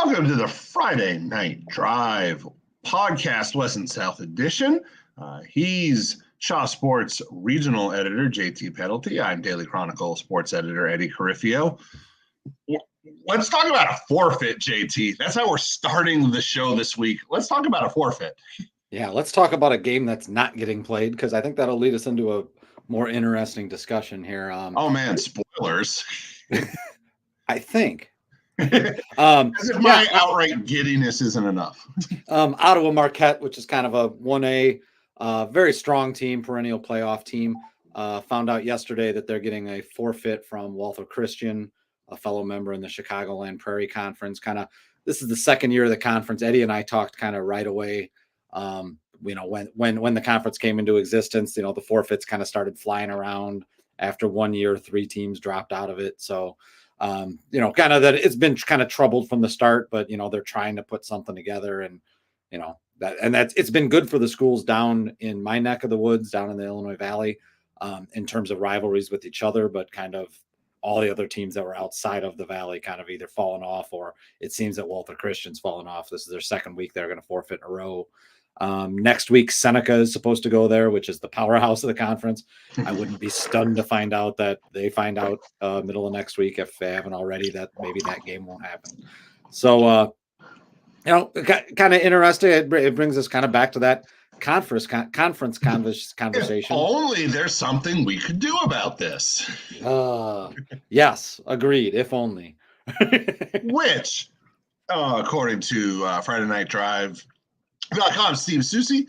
Welcome to the Friday Night Drive podcast, West and South edition. He's Shaw Sports regional editor, J.T. Pedelty. I'm Daily Chronicle sports editor, Eddie Carifio. Let's talk about a forfeit, J.T. That's how we're starting the show this week. Let's talk about a forfeit. Yeah, let's talk about a game that's not getting played, because I think that'll lead us into a more interesting discussion here. Oh, man, spoilers. I think. As if my outright giddiness isn't enough. Ottawa Marquette, which is kind of a 1A, very strong team, perennial playoff team, found out yesterday that they're getting a forfeit from Walther Christian, a fellow member in the Chicagoland Prairie Conference. This is the second year of the conference. Eddie and I talked kind of right away. When the conference came into existence, the forfeits kind of started flying around. After 1 year, 3 teams dropped out of it. So, kind of that it's been kind of troubled from the start, but, they're trying to put something together, and, it's been good for the schools down in my neck of the woods, down in the Illinois Valley, in terms of rivalries with each other, but kind of all the other teams that were outside of the Valley kind of either fallen off, or it seems that Walther Christian's fallen off. This is their second week they're going to forfeit in a row. Next week, Seneca is supposed to go there, which is the powerhouse of the conference. I wouldn't be stunned to find out that they find out middle of next week, if they haven't already, that maybe that game won't happen. So, kind of interesting. It brings us kind of back to that conference conversation. If only there's something we could do about this. Yes, agreed. If only. Which, according to Friday Night Drive, Steve Susie,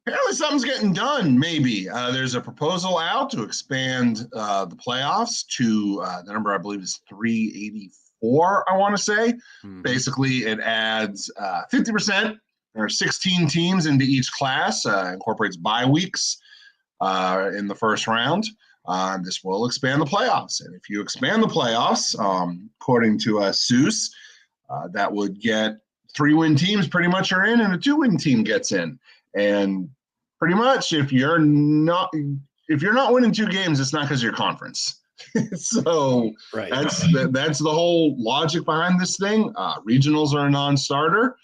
apparently something's getting done. Maybe there's a proposal out to expand the playoffs to the number, I believe, is 384. I want to say. Mm-hmm. Basically, it adds 50%. There are 16 teams into each class. Incorporates bye weeks in the first round. This will expand the playoffs, and if you expand the playoffs, according to Seuss, that would get 3-win teams pretty much are in, and a 2-win team gets in. And pretty much, if you're not winning 2 games, it's not because of your conference. So right. That's the whole logic behind this thing. Regionals are a non-starter,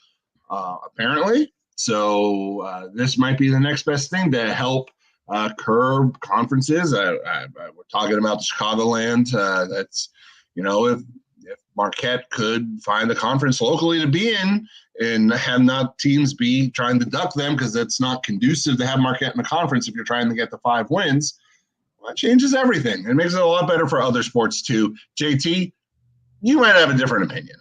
apparently. So this might be the next best thing to help curb conferences. We're talking about the Chicagoland. That's if Marquette could find a conference locally to be in and have not teams be trying to duck them, because that's not conducive to have Marquette in the conference if you're trying to get the 5 wins, well, it changes everything. It makes it a lot better for other sports too. JT, you might have a different opinion.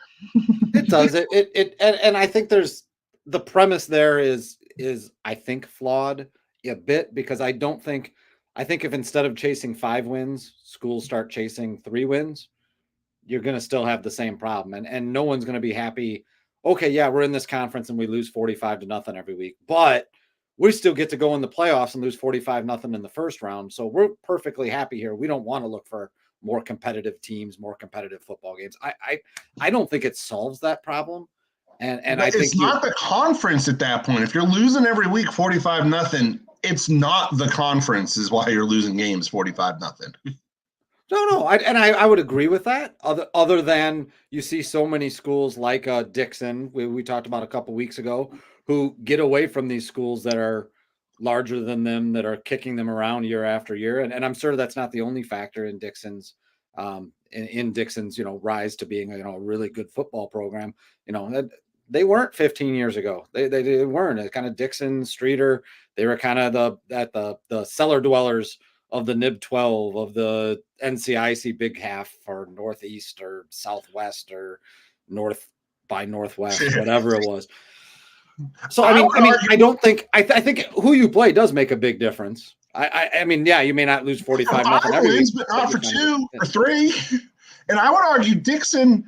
It does. And I think there's the premise there is I think flawed a bit, because I think if instead of chasing 5 wins, schools start chasing 3 wins, you're going to still have the same problem. And no one's going to be happy. Okay, yeah, we're in this conference and we lose 45-0 every week, but we still get to go in the playoffs and lose 45-0 in the first round. So we're perfectly happy here. We don't want to look for more competitive teams, more competitive football games. I don't think it solves that problem. And I think it's not the conference at that point. If you're losing every week 45-0, it's not the conference is why you're losing games 45-0. No, I would agree with that. Other than you see so many schools like Dixon, we talked about a couple weeks ago, who get away from these schools that are larger than them, that are kicking them around year after year. And I'm sure that's not the only factor in Dixon's Dixon's rise to being a really good football program. They weren't 15 years ago. They weren't. It's kind of Dixon, Streeter. They were kind of the cellar dwellers of the NIB 12, of the NCIC Big Half, or Northeast or Southwest or North by Northwest, whatever it was. So I think who you play does make a big difference. I mean, yeah, you may not lose 45-0 every week, but not for 2 or 3. And I would argue Dixon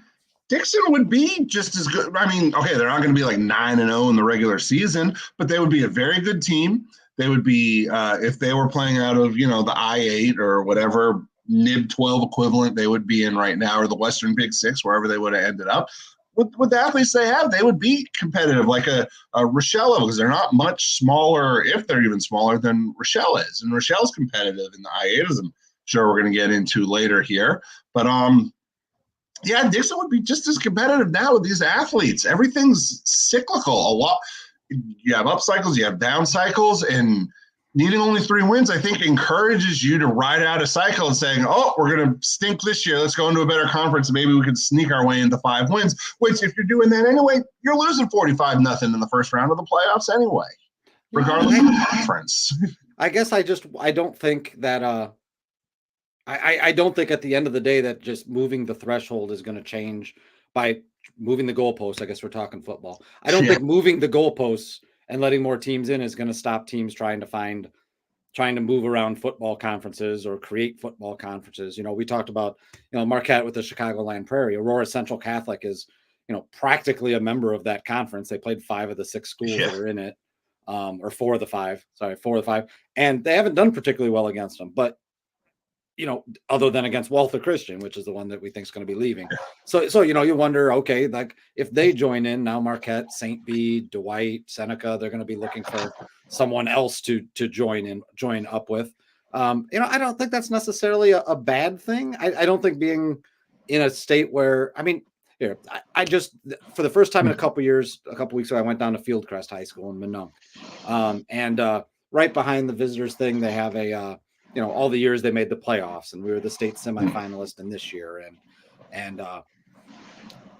would be just as good. I mean, okay, they're not going to be like 9-0 in the regular season, but they would be a very good team. They would be, if they were playing out of, the I-8 or whatever NIB 12 equivalent they would be in right now, or the Western Big 6, wherever they would have ended up. With the athletes they have, they would be competitive, like a Rochelle, because they're not much smaller, if they're even smaller, than Rochelle is. And Rochelle's competitive in the I-8, as I'm sure we're going to get into later here. But Yeah, Dixon would be just as competitive now with these athletes. Everything's cyclical. A lot. You have up cycles, you have down cycles, and needing only 3 wins, I think, encourages you to ride out a cycle and saying, oh, we're going to stink this year. Let's go into a better conference. And maybe we can sneak our way into 5 wins, which if you're doing that anyway, you're losing 45-0 in the first round of the playoffs anyway, regardless of the conference. I guess I don't think that I don't think at the end of the day that just moving the threshold is going to change by moving the goalposts. I guess we're talking football. I don't think moving the goalposts and letting more teams in is going to stop teams trying to move around football conferences or create football conferences. You know, we talked about, Marquette with the Chicagoland Prairie. Aurora Central Catholic is, practically a member of that conference. They played 5 of the 6 schools that are in it, or 4 of the 5, and they haven't done particularly well against them, but other than against Walther Christian, which is the one that we think is going to be leaving. So you wonder, okay, like if they join in now, Marquette, St. Bede, Dwight, Seneca, they're going to be looking for someone else to join up with. I don't think that's necessarily a bad thing. I don't think being in a state where, I just, for the first time in a couple weeks ago, I went down to Fieldcrest High School in Minot, and right behind the visitors thing, they have a, all the years they made the playoffs, and we were the state semifinalist in this year. And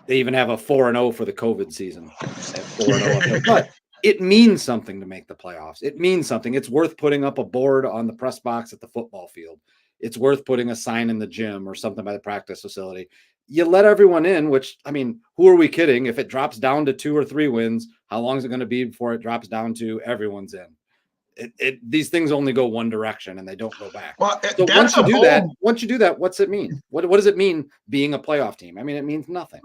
they even have a 4-0 for the COVID season. But it means something to make the playoffs. It means something. It's worth putting up a board on the press box at the football field. It's worth putting a sign in the gym or something by the practice facility. You let everyone in, which, who are we kidding? If it drops down to 2 or 3 wins, how long is it going to be before it drops down to everyone's in? These things only go one direction and they don't go back. Well, so once you do that, what's it mean? What does it mean being a playoff team? It means nothing.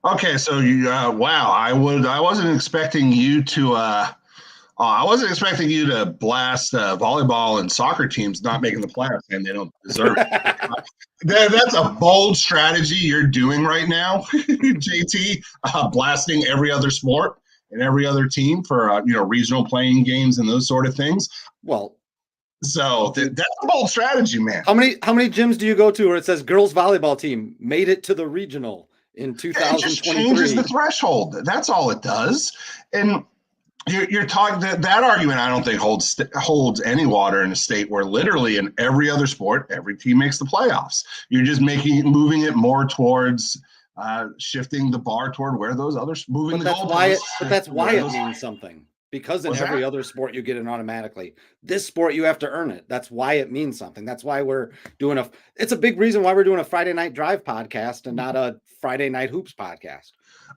Okay, so you wow, I wasn't expecting you to blast volleyball and soccer teams not making the playoffs, and they don't deserve it. That's a bold strategy you're doing right now, JT, blasting every other sport and every other team for regional playing games and those sort of things. Well, so that's a bold strategy, man. How many gyms do you go to where it says girls volleyball team made it to the regional in 2023? It just changes the threshold. That's all it does. And you're talking that argument. I don't think holds any water in a state where literally in every other sport, every team makes the playoffs. You're just moving it more towards. Shifting the bar toward where those others moving the goalposts. But that's why it means something. Because in every other sport you get it automatically. This sport you have to earn it. That's why it means something. That's why we're doing it's a big reason why we're doing a Friday Night Drive podcast and not a Friday Night Hoops podcast.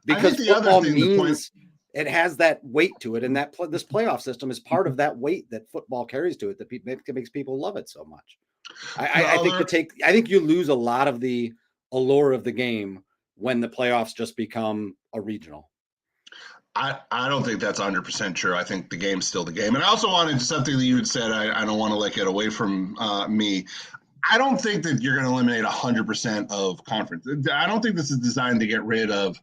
Because football means it has that weight to it, and that this playoff system is part of that weight that football carries to it that makes people love it so much. I think you lose a lot of the allure of the game when the playoffs just become a regional. I don't think that's 100% true. I think the game's still the game. And I also wanted something that you had said, I don't want to let get away from me. I don't think that you're going to eliminate 100% of conference. I don't think this is designed to get rid of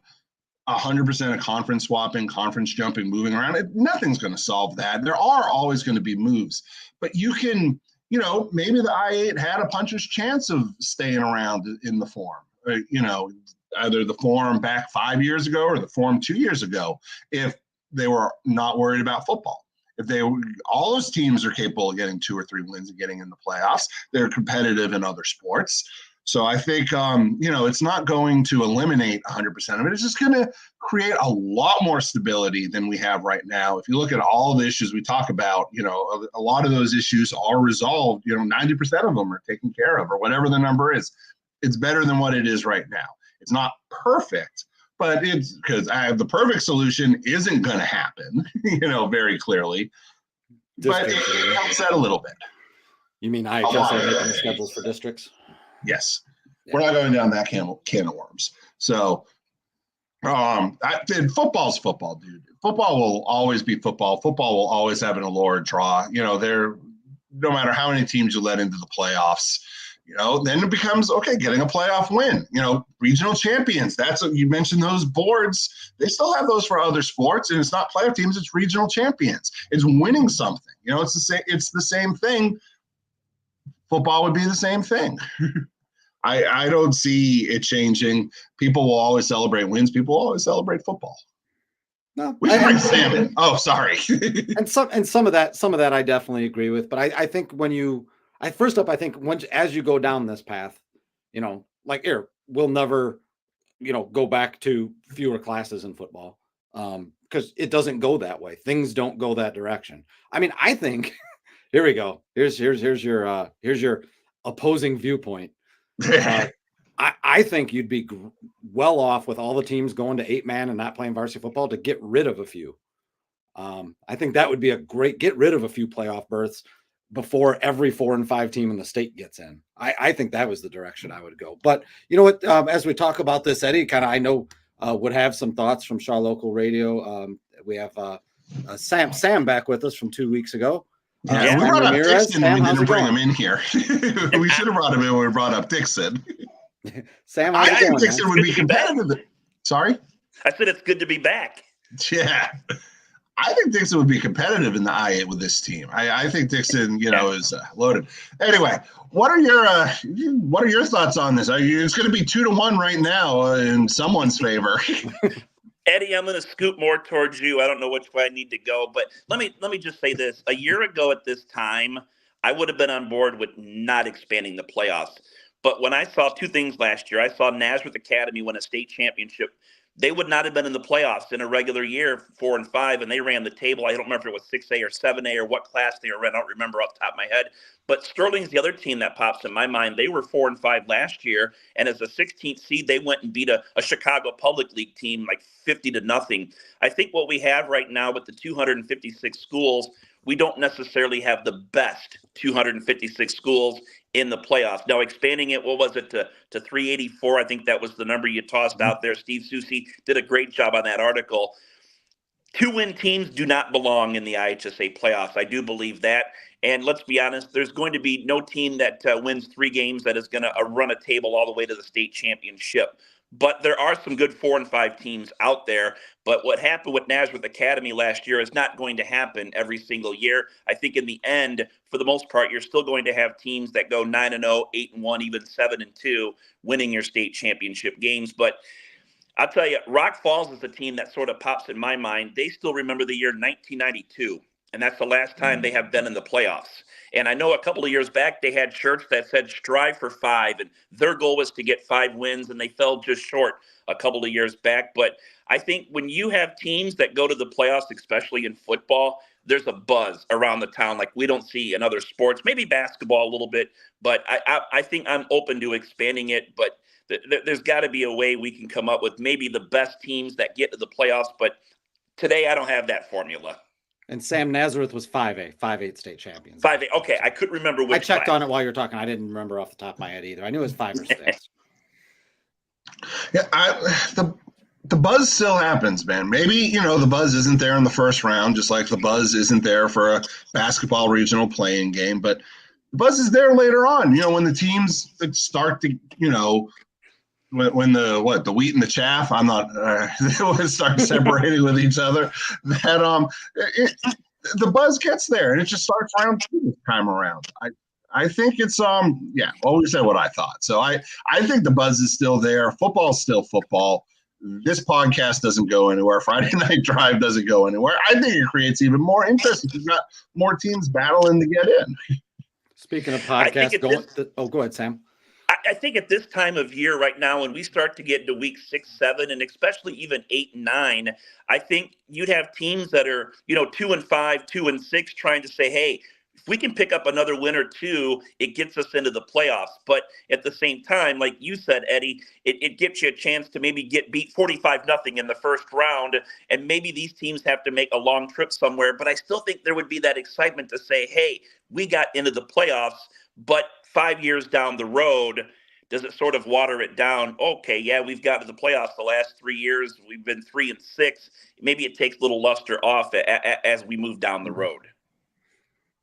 100% of conference swapping, conference jumping, moving around. Nothing's going to solve that. There are always going to be moves. But you can, maybe the I-8 had a puncher's chance of staying around in the form. Either the form back 5 years ago or the form 2 years ago, if they were not worried about football. If all those teams are capable of getting 2 or 3 wins and getting in the playoffs, they're competitive in other sports. So I think, it's not going to eliminate 100% of it. It's just going to create a lot more stability than we have right now. If you look at all the issues we talk about, a lot of those issues are resolved. 90% of them are taken care of, or whatever the number is. It's better than what it is right now. It's not perfect, but it's because the perfect solution isn't going to happen, very clearly. But it helps out a little bit. You mean IHSA making the schedules for districts? Yes. Yeah. We're not going down that can of worms. So, football's football, dude. Football will always be football. Football will always have an allure draw. No matter how many teams you let into the playoffs. Then it becomes, okay, getting a playoff win, regional champions. That's what you mentioned, those boards. They still have those for other sports, and it's not playoff teams, it's regional champions. It's winning something. It's the same thing. Football would be the same thing. I don't see it changing. People will always celebrate wins. People will always celebrate football. No, We should bring Sam in. Oh, sorry. and some of that I definitely agree with. But I think first up, I think as you go down this path, like here, we'll never, go back to fewer classes in football. Because it doesn't go that way. Things don't go that direction. I mean, I think here we go. Here's your opposing viewpoint. I think you'd be well off with all the teams going to 8-man and not playing varsity football to get rid of a few. I think that would be get rid of a few playoff berths before every 4 and 5 team in the state gets in. I think that was the direction I would go. But you know what? As we talk about this, Eddie, I know would have some thoughts from Shaw Local Radio. We have Sam back with us from 2 weeks ago. Yeah, we brought up Dixon and we didn't bring him in here. We should have brought him in when we brought up Dixon. Sam, I think Dixon would be competitive. Sorry? I said it's good to be back. Yeah. I think Dixon would be competitive in the I-8 with this team. I think Dixon, is loaded. Anyway, what are your thoughts on this? It's going to be 2-1 right now in someone's favor. Eddie, I'm going to scoot more towards you. I don't know which way I need to go, but let me just say this. A year ago at this time, I would have been on board with not expanding the playoffs. But when I saw two things last year, I saw Nazareth Academy win a state championship. They would not have been in the playoffs in a regular year, 4 and 5, and they ran the table. I don't remember if it was 6A or 7A or what class they were in. I don't remember off the top of my head. But Sterling's the other team that pops in my mind. They were 4 and 5 last year, and as a 16th seed, they went and beat a Chicago Public League team like 50-0. I think what we have right now with the 256 schools, we don't necessarily have the best 256 schools in the playoffs. Now, expanding it, what was it, to 384? I think that was the number you tossed out there. Steve Susi did a great job on that article. 2-win teams do not belong in the IHSA playoffs. I do believe that. And let's be honest, there's going to be no team that wins 3 games that is going to run a table all the way to the state championship. But there are some good 4 and 5 teams out there. But what happened with Nazareth Academy last year is not going to happen every single year. I think in the end, for the most part, you're still going to have teams that go 9-0, 8-1, even 7-2, winning your state championship games. But I'll tell you, Rock Falls is a team that sort of pops in my mind. They still remember the year 1992, and that's the last time they have been in the playoffs. And I know a couple of years back, they had shirts that said strive for 5, and their goal was to get 5 wins, and they fell just short a couple of years back. But I think when you have teams that go to the playoffs, especially in football, there's a buzz around the town like we don't see in other sports, maybe basketball a little bit. But I think I'm open to expanding it. But there's got to be a way we can come up with maybe the best teams that get to the playoffs. But today I don't have that formula. And Sam, Nazareth was 5'8" state champions. 5'8". Okay, I couldn't remember which. I checked class. on it while you were talking. I didn't remember off the top of my head either. I knew it was 5 or 6. Yeah, the buzz still happens, man. Maybe, the buzz isn't there in the first round, just like the buzz isn't there for a basketball regional playing game. But the buzz is there later on, when the teams start to, when the wheat and the chaff, I'm not, start separating with each other, that the buzz gets there and it just starts round 2 this time around. I think it's always said what I thought. So I think the buzz is still there. Football's still football. This podcast doesn't go anywhere. Friday Night Drive doesn't go anywhere. I think it creates even more interest if you've got more teams battling to get in. Speaking of podcasts, go ahead, Sam. I think at this time of year right now, when we start to get to week 6, 7, and especially even 8 and 9, I think you'd have teams that are, 2 and 5, 2 and 6, trying to say, hey, if we can pick up another win or 2, it gets us into the playoffs. But at the same time, like you said, Eddie, it gives you a chance to maybe get beat 45-0 in the first round. And maybe these teams have to make a long trip somewhere. But I still think there would be that excitement to say, hey, we got into the playoffs, but 5 years down the road, does it sort of water it down? Okay, yeah, we've got to the playoffs the last 3 years. We've been 3 and 6. Maybe it takes a little luster off as we move down the road.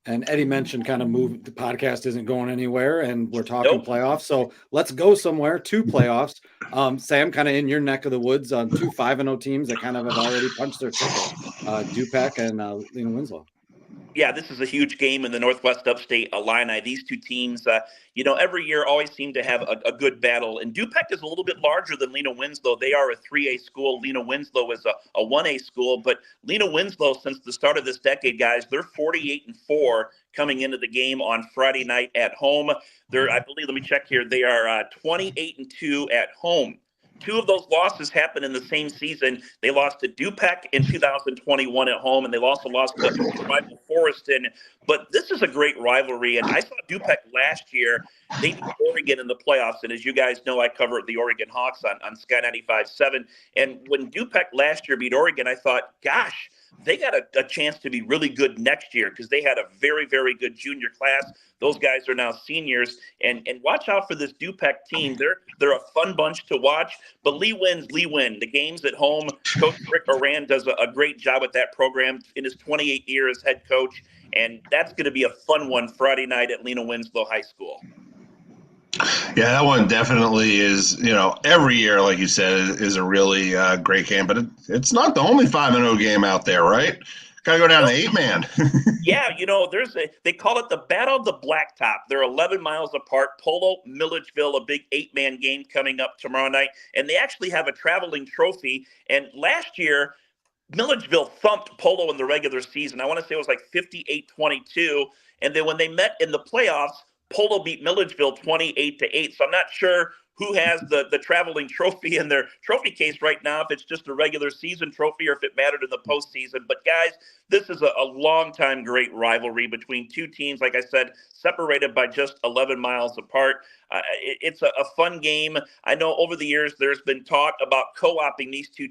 And Eddie mentioned the podcast isn't going anywhere, and we're talking playoffs. So let's go somewhere to playoffs. Sam, kind of in your neck of the woods, 2 5-0 teams that kind of have already punched their ticket. Dupac and Lena Winslow. Yeah, this is a huge game in the Northwest Upstate Illini. These two teams, every year always seem to have a good battle. And DuPec is a little bit larger than Lena Winslow. They are a 3A school. Lena Winslow is a 1A school. But Lena Winslow, since the start of this decade, guys, they're 48-4 coming into the game on Friday night at home. I believe, let me check here, they are 28-2 at home. Two of those losses happened in the same season. They lost to DuPec in 2021 at home, and they also lost to rival Forreston. But this is a great rivalry, and I saw DuPec last year. They beat Oregon in the playoffs, and as you guys know, I cover the Oregon Hawks on Sky 95.7. And when DuPec last year beat Oregon, I thought, gosh, they got a chance to be really good next year because they had a very, very good junior class. Those guys are now seniors, and watch out for this DuPec team. They're a fun bunch to watch, but Lee win. The games at home, Coach Rick Oran does a great job with that program in his 28 years as head coach, and that's going to be a fun one Friday night at Lena Winslow High School. Yeah, that one definitely is, every year, like you said, is a really great game. But it's not the only 5-0 game out there, right? Got to go down to 8-man. Yeah, they call it the Battle of the Blacktop. They're 11 miles apart. Polo, Milledgeville, a big 8-man game coming up tomorrow night. And they actually have a traveling trophy. And last year, Milledgeville thumped Polo in the regular season. I want to say it was like 58-22. And then when they met in the playoffs, Polo beat Milledgeville 28-8. So I'm not sure who has the traveling trophy in their trophy case right now, if it's just a regular season trophy or if it mattered in the postseason. But guys, this is a long-time great rivalry between two teams, like I said, separated by just 11 miles apart. It's a fun game. I know over the years there's been talk about co-opting these two,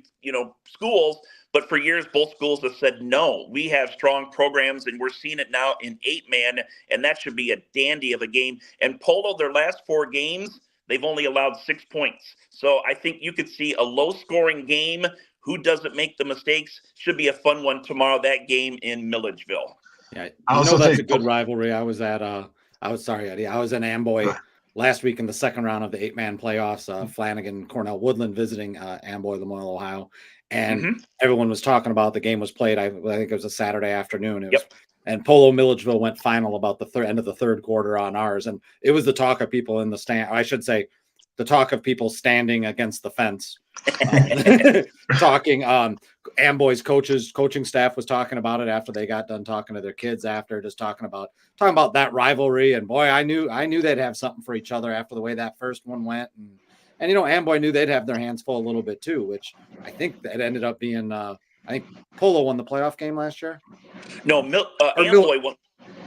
schools. But for years, both schools have said, no, we have strong programs, and we're seeing it now in 8-man, and that should be a dandy of a game. And Polo, their last 4 games, they've only allowed 6 points. So I think you could see a low-scoring game. Who doesn't make the mistakes? Should be a fun one tomorrow, that game in Milledgeville. Yeah, that's a good rivalry. I was in Amboy last week in the second round of the 8-man playoffs. Flanagan, Cornell Woodland visiting Amboy, Lamoille, Ohio. And everyone was talking about the game was played. I think it was a Saturday afternoon. And Polo Milledgeville went final about the end of the third quarter on ours. And it was the talk of people in the stand. I should say the talk of people standing against the fence, talking. Amboy's coaching staff was talking about it after they got done talking to their kids after, just talking about that rivalry. And boy, I knew they'd have something for each other after the way that first one went. And Amboy knew they'd have their hands full a little bit too, which I think that ended up being. I think Polo won the playoff game last year. No, Amboy won.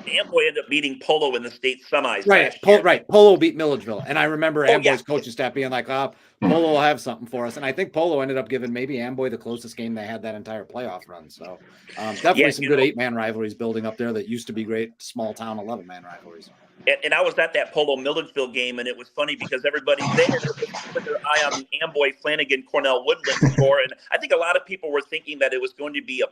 Amboy ended up beating Polo in the state semis. Right. Polo beat Milledgeville, and I remember Amboy's coaching staff being like, Polo will have something for us. And I think Polo ended up giving maybe Amboy the closest game they had that entire playoff run. So definitely some good 8-man rivalries building up there that used to be great small town 11-man rivalries. And I was at that Polo Milledgeville game, and it was funny because everybody there put their eye on the Amboy Flanagan Cornell Woodland score. And I think a lot of people were thinking that it was going to be a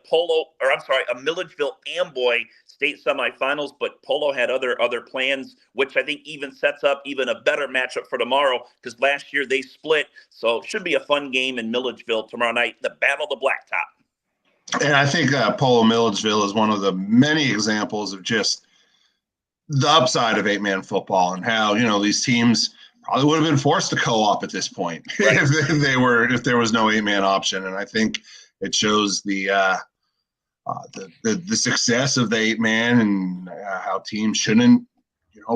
Milledgeville Amboy state semifinals, but Polo had other plans, which I think even sets up even a better matchup for tomorrow because last year they split. So it should be a fun game in Milledgeville tomorrow night, the Battle of the Blacktop. And I think Polo Milledgeville is one of the many examples of just the upside of 8-man football and how, these teams probably would have been forced to co-op at this point if there was no 8-man option. And I think it shows the success of the 8-man and how teams shouldn't,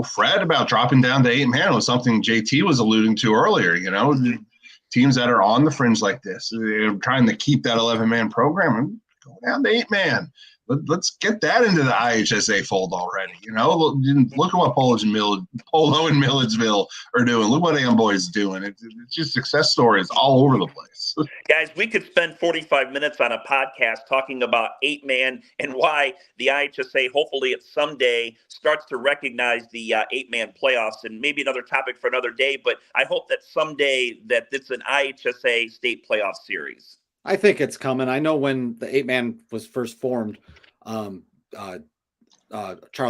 fret about dropping down to 8-man. It was something JT was alluding to earlier, teams that are on the fringe like this, they're trying to keep that 11-man program and go down to 8-man. Let's get that into the IHSA fold already. Look at what Polo and Milledgeville are doing. Look what Amboy's doing. It's just success stories all over the place. Guys, we could spend 45 minutes on a podcast talking about 8-man and why the IHSA, hopefully it someday starts to recognize the 8-man playoffs, and maybe another topic for another day. But I hope that someday that it's an IHSA state playoff series. I think it's coming. I know when the 8-man was first formed, Charlie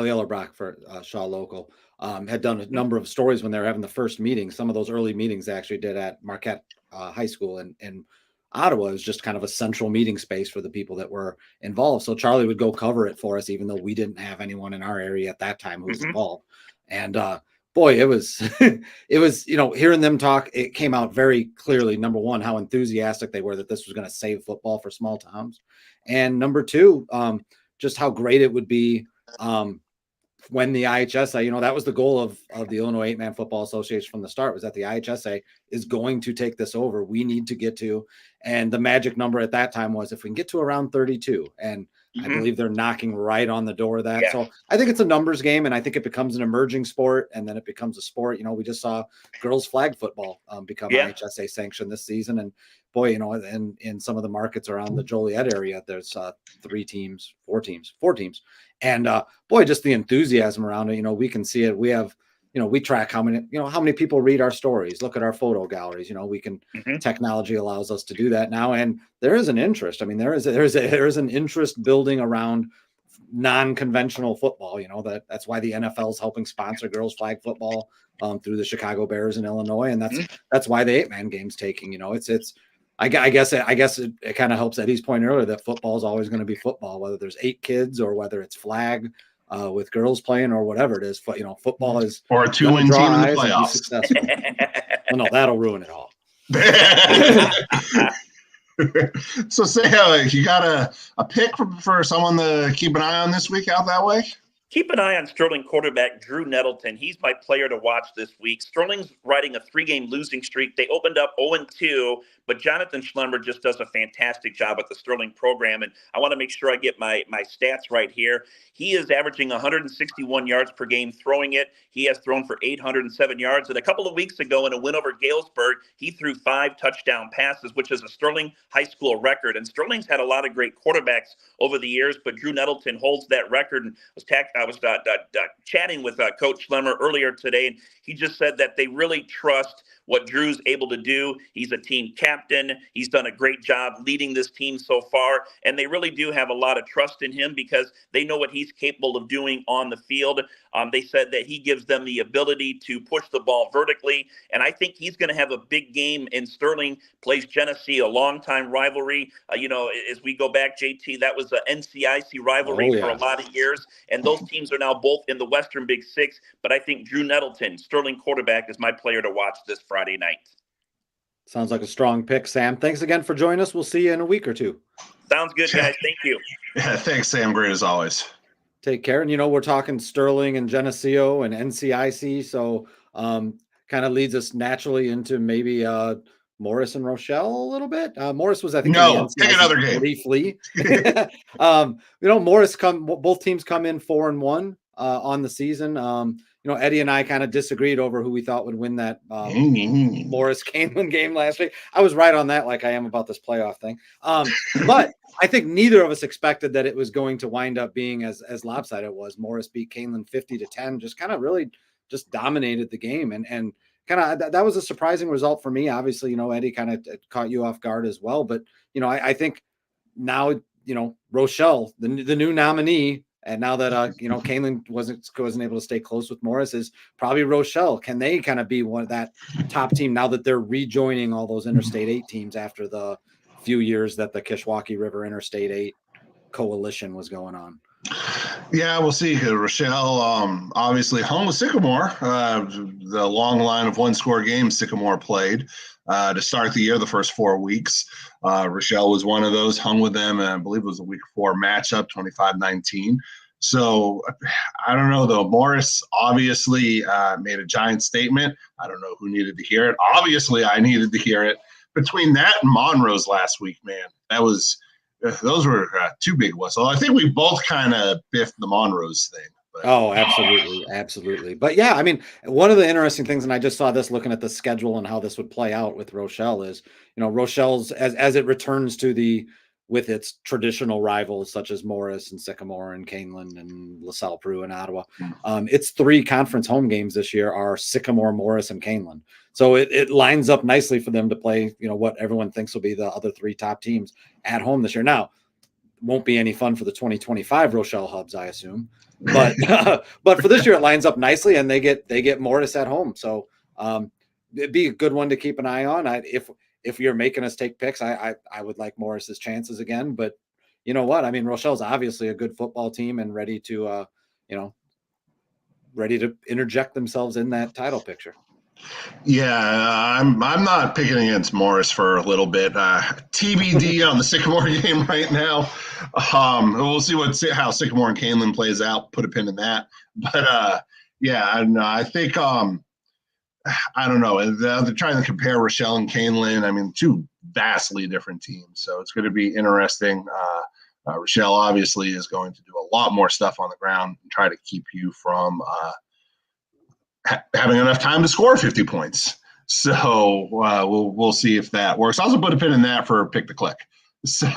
Ellerbach for Shaw Local had done a number of stories when they were having the first meeting. Some of those early meetings they actually did at Marquette High School, and Ottawa is just kind of a central meeting space for the people that were involved. So Charlie would go cover it for us, even though we didn't have anyone in our area at that time who was involved. And boy, it was, it was, hearing them talk, it came out very clearly, number one, how enthusiastic they were that this was going to save football for small towns. And number two, just how great it would be when the IHSA, that was the goal of the Illinois 8-Man Football Association from the start, was that the IHSA is going to take this over. We need to get to, and the magic number at that time was if we can get to around 32, and I believe they're knocking right on the door of that. Yeah. So I think it's a numbers game, and I think it becomes an emerging sport, and then it becomes a sport. We just saw girls flag football become IHSA sanctioned this season, and boy, in some of the markets around the Joliet area, there's 4 teams, and boy, just the enthusiasm around it. We can see it. We have, we track how many people read our stories, look at our photo galleries. We can, technology allows us to do that now, and there is an interest. I mean, there is an interest building around non-conventional football. That's why the NFL is helping sponsor girls flag football through the Chicago Bears in Illinois, and that's why the 8-man game's taking. I guess it kind of helps Eddie's point earlier that football is always going to be football, whether there's 8 kids or whether it's flag with girls playing or whatever it is. Football is, or a 2-win team in the playoffs. Well, no, that'll ruin it all. So say you got a pick for someone to keep an eye on this week out that way? Keep an eye on Sterling quarterback Drew Nettleton. He's my player to watch this week. Sterling's riding a 3-game losing streak. They opened up 0-2, but Jonathan Schlemmer just does a fantastic job with the Sterling program. And I want to make sure I get my stats right here. He is averaging 161 yards per game throwing it. He has thrown for 807 yards. And a couple of weeks ago in a win over Galesburg, he threw 5 touchdown passes, which is a Sterling high school record. And Sterling's had a lot of great quarterbacks over the years, but Drew Nettleton holds that record. And I was chatting with Coach Schlemmer earlier today, and he just said that they really trust what Drew's able to do. He's a team captain. He's done a great job leading this team so far, and they really do have a lot of trust in him because they know what he's capable of doing on the field. They said that he gives them the ability to push the ball vertically, and I think he's going to have a big game in Sterling. Plays Genesee, a longtime rivalry. As we go back, JT, that was an NCIC rivalry for a lot of years, and those teams are now both in the Western Big Six. But I think Drew Nettleton, Sterling quarterback, is my player to watch this Friday night. Sounds like a strong pick, Sam. Thanks again for joining us. We'll see you in a week or two. Sounds good, guys. Thank you. Yeah, thanks, Sam. Great as always. Take care. And, we're talking Sterling and Geneseo and NCIC. So kind of leads us naturally into maybe Morris and Rochelle a little bit. Morris was, I think, take another game. Briefly. Morris both teams come in 4-1 on the season. Eddie and I kind of disagreed over who we thought would win that Morris Canelan game last week. I was right on that, like I am about this playoff thing. But I think neither of us expected that it was going to wind up being as lopsided it was. Morris beat Canelan 50-10, just kind of really just dominated the game. And kind of that was a surprising result for me. Obviously, Eddie kind of caught you off guard as well. But, I think now, Rochelle, the new nominee, and now that Canelan wasn't able to stay close with Morris, is probably Rochelle. Can they kind of be one of that top team now that they're rejoining all those Interstate 8 teams after the few years that the Kishwaukee River Interstate 8 coalition was going on? Yeah, we'll see. Rochelle, obviously home with Sycamore, the long line of 1-score games Sycamore played to start the year, the first 4 weeks. Rochelle was one of those, hung with them, and I believe it was a week 4 matchup, 25-19. So I don't know, though. Morris obviously made a giant statement. I don't know who needed to hear it. Obviously, I needed to hear it. Between that and Monroe's last week, man, those were 2 big ones. So I think we both kind of biffed the Monroe's thing. But. Oh, absolutely. But yeah, I mean, one of the interesting things, and I just saw this looking at the schedule and how this would play out with Rochelle is, Rochelle's as it returns to with its traditional rivals such as Morris and Sycamore and Canelan and LaSalle Peru and Ottawa. Its 3 conference home games this year are Sycamore, Morris, and Canelan. So it lines up nicely for them to play, what everyone thinks will be the other 3 top teams at home this year. Now, won't be any fun for the 2025 Rochelle Hubs, I assume. But but for this year, it lines up nicely, and they get Morris at home. So it'd be a good one to keep an eye on. if you're making us take picks, I would like Morris's chances again. But you know what? I mean, Rochelle's obviously a good football team and ready to, ready to interject themselves in that title picture. Yeah, I'm not picking against Morris for a little bit. TBD on the Sycamore game right now. We'll see how Sycamore and Canelan plays out. Put a pin in that. But I think I don't know. They're trying to compare Rochelle and Canelan. I mean, two vastly different teams, so it's going to be interesting. Rochelle obviously is going to do a lot more stuff on the ground and try to keep you from having enough time to score 50 points. So we'll see if that works. Also put a pin in that for pick the click. So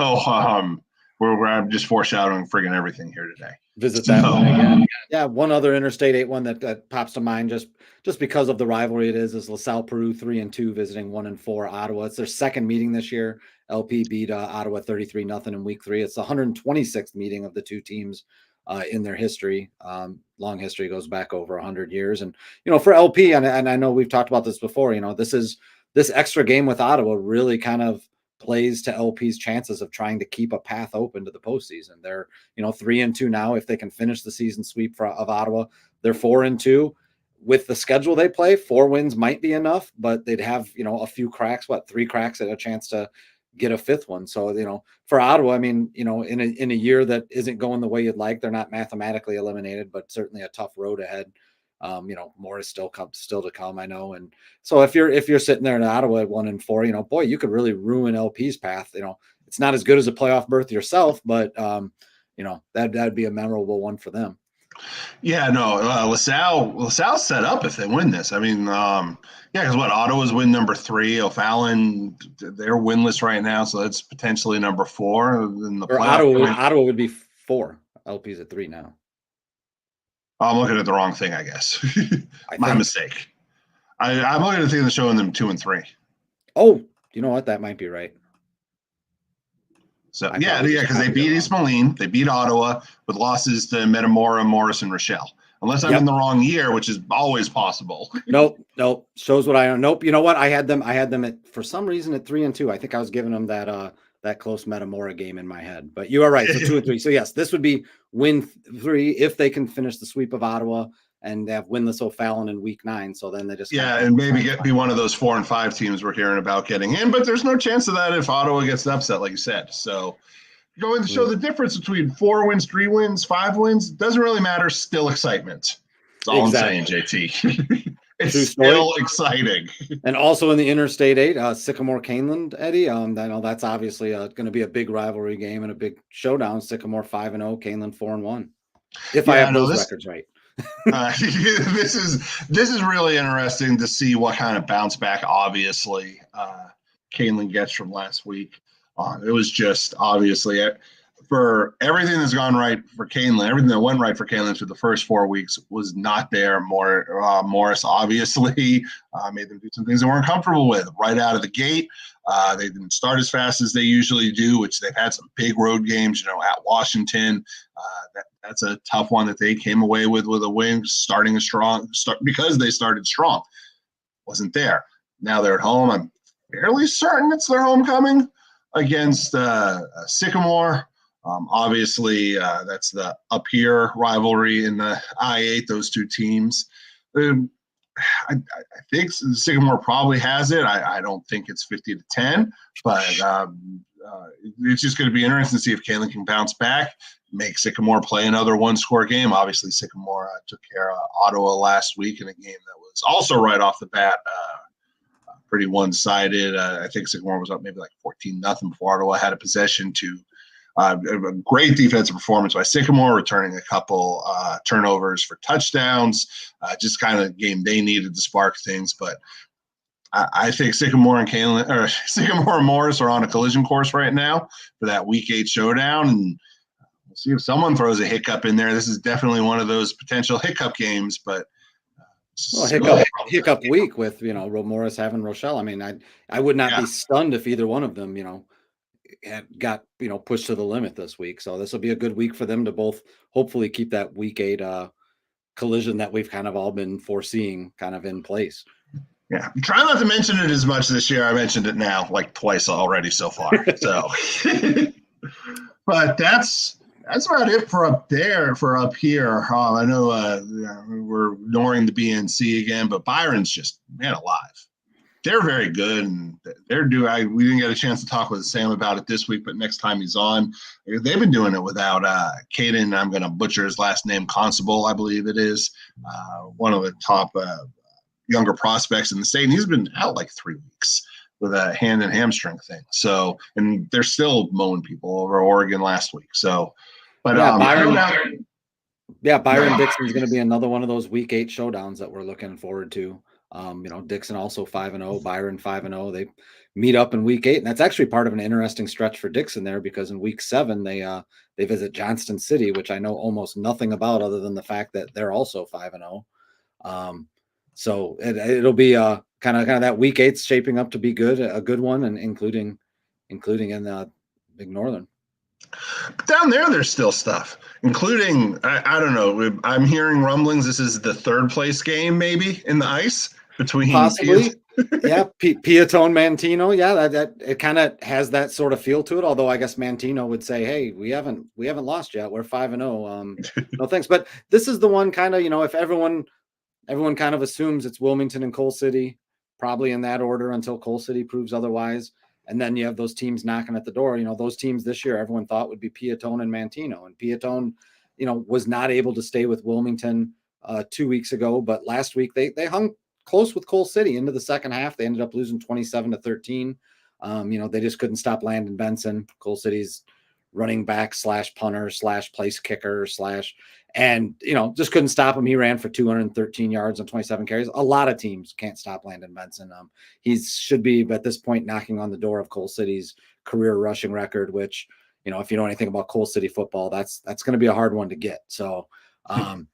we're just foreshadowing friggin' everything here today. Visit that one again. Yeah, one other Interstate 8 one that pops to mind just because of the rivalry it is LaSalle Peru 3-2 visiting 1-4 Ottawa. It's their second meeting this year. LP beat Ottawa 33-0 in week 3. It's the 126th meeting of the two teams in their history. Long history goes back over 100 years. And, for LP, and I know we've talked about this before, this extra game with Ottawa really kind of plays to LP's chances of trying to keep a path open to the postseason. They're, 3-2 now. If they can finish the season sweep of Ottawa, they're 4-2. With the schedule they play, 4 wins might be enough, but they'd have, a few cracks, 3 cracks at a chance to get a 5th one. So, for Ottawa, I mean, in a year that isn't going the way you'd like, they're not mathematically eliminated, but certainly a tough road ahead. More is still to come, I know. And so if you're sitting there in Ottawa at 1-4, boy, you could really ruin LP's path. It's not as good as a playoff berth yourself, but that'd be a memorable one for them. Yeah, no, LaSalle's set up if they win this. I mean, because Ottawa's win number 3, O'Fallon, they're winless right now, so that's potentially number 4 in the playoff. Ottawa would be 4. LP's at 3 now. I'm looking at the wrong thing, I guess. My mistake. I'm looking at the thing that's showing them 2 and 3. Oh, you know what? That might be right. So because they beat East Moline, they beat Ottawa with losses to Metamora, Morris, and Rochelle. Unless I'm in the wrong year, which is always possible. Nope. Shows what I know. Nope. You know what? I had them at, for some reason, at 3-2. I think I was giving them that close Metamora game in my head. But you are right. So 2 and 3. So yes, this would be win 3 if they can finish the sweep of Ottawa and they have winless O'Fallon in week 9. So then they just and maybe be one of those 4 and 5 teams we're hearing about getting in. But there's no chance of that if Ottawa gets upset, like you said. So going to show the difference between 4 wins, 3 wins, 5 wins doesn't really matter. Still excitement. That's all I'm saying, JT. It's still exciting. And also in the Interstate 8, Sycamore Canelan, Eddie. I know that's obviously going to be a big rivalry game and a big showdown. Sycamore 5-0, Canelan 4-1. If I have those records right. This is really interesting to see what kind of bounce back, obviously, Canelan gets from last week. It was just obviously for everything that's gone right for Canelan, everything that went right for Canelan through the first 4 weeks was not there. Morris obviously made them do some things they weren't comfortable with right out of the gate. They didn't start as fast as they usually do, which they've had some big road games, at Washington. That's a tough one that they came away with a win, starting because they started strong. Wasn't there. Now they're at home. I'm fairly certain it's their homecoming against Sycamore. Obviously, that's the up here rivalry in the I-8, those two teams. I think Sycamore probably has it. I don't think it's 50-10, but it's just going to be interesting to see if Canelan can bounce back, make Sycamore play another 1-score game. Obviously, Sycamore took care of Ottawa last week in a game that was also right off the bat pretty one-sided. I think Sycamore was up maybe like 14-0 before Ottawa had a possession to a great defensive performance by Sycamore, returning a couple turnovers for touchdowns, just kind of game they needed to spark things. But I think Sycamore and Morris are on a collision course right now for that Week 8 showdown, and we'll see if someone throws a hiccup in there. This is definitely one of those potential hiccup games, but hiccup week with Morris having Rochelle. I mean, I would not be stunned if either one of them had got pushed to the limit this week. So this will be a good week for them to both hopefully keep that Week 8 collision that we've kind of all been foreseeing kind of in place. Yeah, try not to mention it as much this year. I mentioned it now like twice already so far. So, but that's about it for up there. For up here, I know we're ignoring the BNC again, but Byron's just man alive. They're very good, and they're doing. We didn't get a chance to talk with Sam about it this week, but next time he's on, they've been doing it without Caden. I'm going to butcher his last name, Constable, I believe it is, one of the top younger prospects in the state, and he's been out like 3 weeks with a hand and hamstring thing. So, and they're still mowing people over Oregon last week. So, but Byron Dixon's going to be another one of those week 8 showdowns that we're looking forward to. Dixon also 5-0, Byron 5-0. They meet up in week 8, and that's actually part of an interesting stretch for Dixon there, because in week 7 they visit Johnston City, which I know almost nothing about other than the fact that they're also 5-0. So it'll be kind of that week 8's shaping up to be a good one, and including in the Big Northern. But down there's still stuff, including I don't know. I'm hearing rumblings. This is the 3rd place game, maybe in the ice between possibly. Yeah, Peatone Mantino. Yeah, that it kind of has that sort of feel to it. Although I guess Mantino would say, "Hey, we haven't lost yet. We're 5-0. No thanks." But this is the one kind of if everyone kind of assumes it's Wilmington and Coal City, probably in that order until Coal City proves otherwise. And then you have those teams knocking at the door. Those teams this year, everyone thought would be Peatone and Mantino. And Peatone, was not able to stay with Wilmington 2 weeks ago. But last week, they hung close with Coal City into the second half. They ended up losing 27-13. They just couldn't stop Landon Benson, Coal City's running back / punter / place kicker and just couldn't stop him. He ran for 213 yards on 27 carries. A lot of teams can't stop Landon Benson. He should be at this point knocking on the door of Coal City's career rushing record, which if you know anything about Coal City football, that's going to be a hard one to get. So and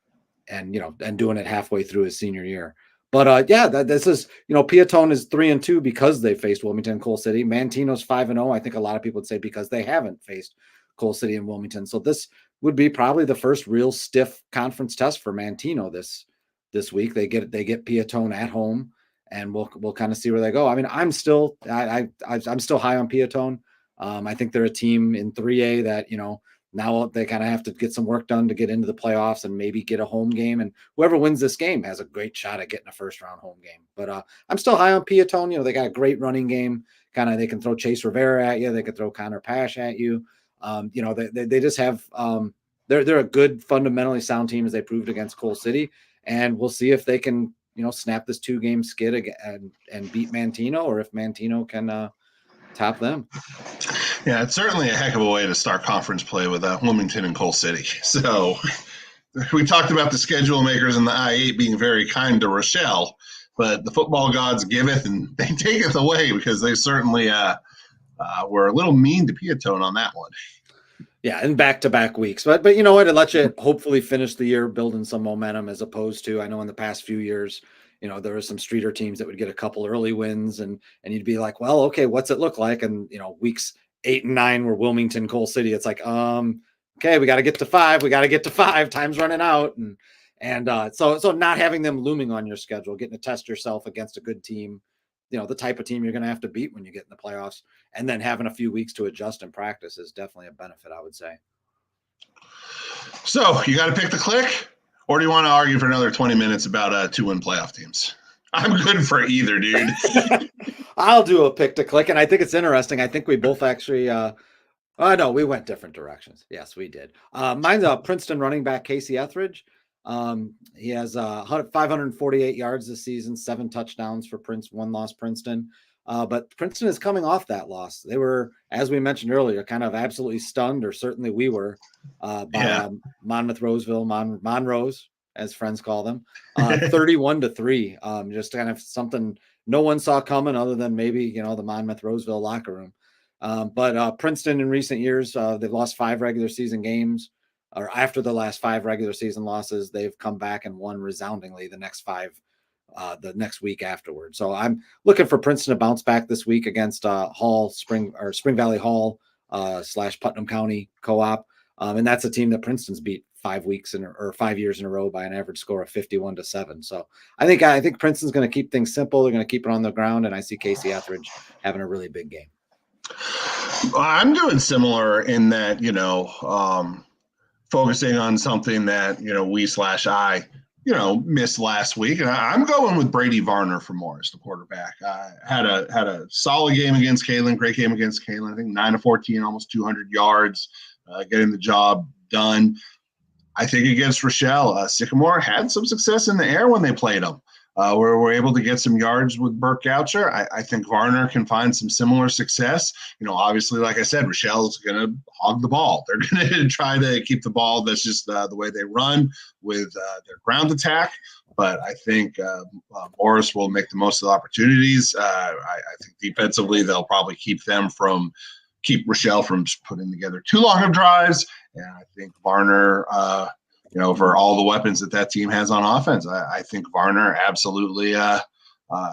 doing it halfway through his senior year. But this is Peatone is 3-2 because they faced Wilmington and Coal City. Mantino's 5-0. I think a lot of people would say because they haven't faced Coal City and Wilmington. So this would be probably the first real stiff conference test for Mantino this week. They get Peatone at home, and we'll kind of see where they go. I mean, I'm still high on Peatone. I think they're a team in 3A that now they kind of have to get some work done to get into the playoffs and maybe get a home game. And whoever wins this game has a great shot at getting a first-round home game. But I'm still high on Peatone. They got a great running game. Kind of they can throw Chase Rivera at you. They can throw Connor Pash at you. They just have they're a good, fundamentally sound team, as they proved against Coal City. And we'll see if they can snap this 2-game skid again and beat Mantino, or if Mantino can top them. Yeah, it's certainly a heck of a way to start conference play with Wilmington and Coal City. So we talked about the schedule makers in the I-8 being very kind to Rochelle, but the football gods giveth and they taketh away, because they certainly were a little mean to Peatone on that one. Yeah, and back-to-back weeks. But you know what? It lets you hopefully finish the year building some momentum, as opposed to, I know in the past few years, there were some streeter teams that would get a couple early wins and you'd be like, well, okay, what's it look like? And, weeks 8 and 9 were Wilmington, Coal City. It's like, okay, we got to get to 5. We got to get to 5. Time's running out. And so not having them looming on your schedule, getting to test yourself against a good team, the type of team you're going to have to beat when you get in the playoffs, and then having a few weeks to adjust and practice is definitely a benefit, I would say. So you got to pick the click, or do you want to argue for another 20 minutes about 2-win playoff teams? I'm good for either, dude. I'll do a pick to click, and I think it's interesting. I think we both actually no, we went different directions. Yes, we did. Mine's Princeton running back Casey Etheridge. He has 548 yards this season, 7 touchdowns for 1 loss Princeton. But Princeton is coming off that loss. They were, as we mentioned earlier, kind of absolutely stunned, or certainly we were, by Monmouth Roseville, Monrose, as friends call them, 31-3. Just kind of something no one saw coming, other than maybe, the Monmouth Roseville locker room. But Princeton in recent years, they've lost 5 regular season games, or after the last 5 regular season losses, they've come back and won resoundingly the next 5, the next week afterward. So I'm looking for Princeton to bounce back this week against Spring Valley Hall / Putnam County Co-op. And that's a team that Princeton's beat 5 weeks or 5 years in a row by an average score of 51-7. So I think Princeton's going to keep things simple. They're going to keep it on the ground, and I see Casey Etheridge having a really big game. I'm doing similar in that, focusing on something that, we/I, missed last week. And I'm going with Brady Varner for Morris, the quarterback. Had a solid game against Kalen, great game against Kalen. I think 9 of 14, almost 200 yards, getting the job done. I think against Rochelle, Sycamore had some success in the air when they played them. We're able to get some yards with Burke Goucher. I think Varner can find some similar success. Obviously, like I said, Rochelle's going to hog the ball. They're going to try to keep the ball. That's just the way they run with their ground attack. But I think Morris will make the most of the opportunities. I think defensively, they'll probably keep Rochelle from putting together too long of drives. And I think Varner, for all the weapons that team has on offense, I think Varner absolutely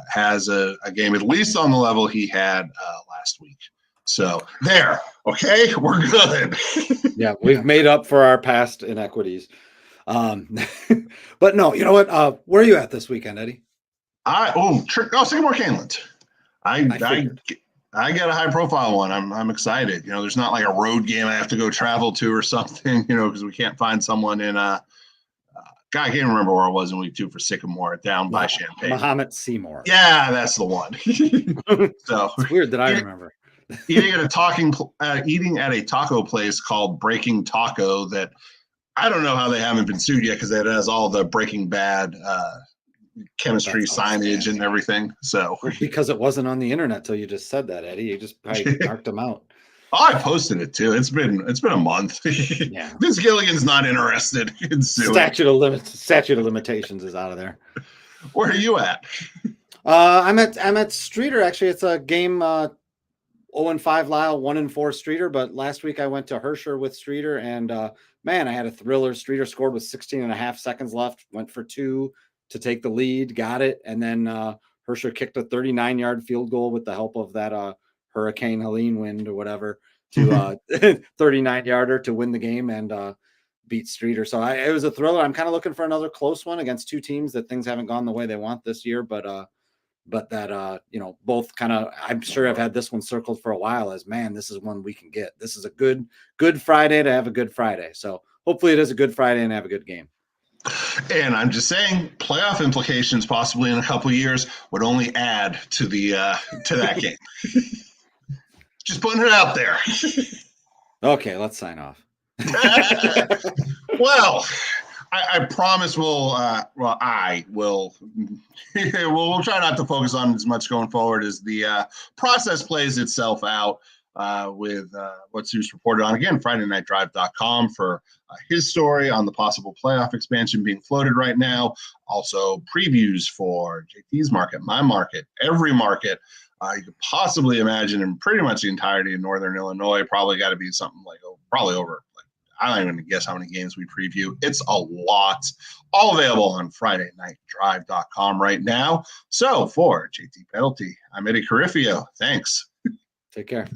has a game at least on the level he had last week. So there, okay, we're good. Yeah, we've made up for our past inequities. But no, you know what? Where are you at this weekend, Eddie? Sycamore Caneland. I got a high profile one. I'm excited. There's not like a road game I have to go travel to or something, because we can't find someone in I can't remember where I was in week 2 for Sycamore down by Champaign. Mahomet Seymour. Yeah, that's the one. So it's weird that I remember. eating at a taco place called Breaking Taco that I don't know how they haven't been sued yet, because it has all the Breaking Bad chemistry signage and everything. So because it wasn't on the internet till you just said that, Eddie, you just probably marked them out. Oh, I posted it too. It's been a month. Yeah. Vince Gilligan's not interested in suing. Statute of limitations is out of there. Where are you at? I'm at Streeter. Actually, it's a game 0-5 Lyle, 1-4 Streeter. But last week I went to Herscher with Streeter, and man, I had a thriller. Streeter scored with 16.5 seconds left, went for 2 to take the lead, got it, and then Herscher kicked a 39-yard field goal with the help of that Hurricane Helene wind or whatever to 39-yarder to win the game and beat Streeter. So it was a thriller. I'm kind of looking for another close one against 2 teams that things haven't gone the way they want this year, but that both kind of, I'm sure I've had this one circled for a while as, man, this is one we can get. This is a good Friday to have a good Friday. So hopefully it is a good Friday and have a good game. And I'm just saying, playoff implications possibly in a couple of years would only add to that game. Just putting it out there. Okay, let's sign off. Well, I promise we'll try not to focus on as much going forward as the process plays itself out with what Zeus reported on. Again, FridayNightDrive.com for his story on the possible playoff expansion being floated right now. Also previews for JT's market, my market, every market you could possibly imagine in pretty much the entirety of Northern Illinois. Probably got to be something like probably over. I don't even guess how many games we preview. It's a lot. All available on FridayNightDrive.com right now. So for JT Pedelty, I'm Eddie Carifio. Thanks. Take care.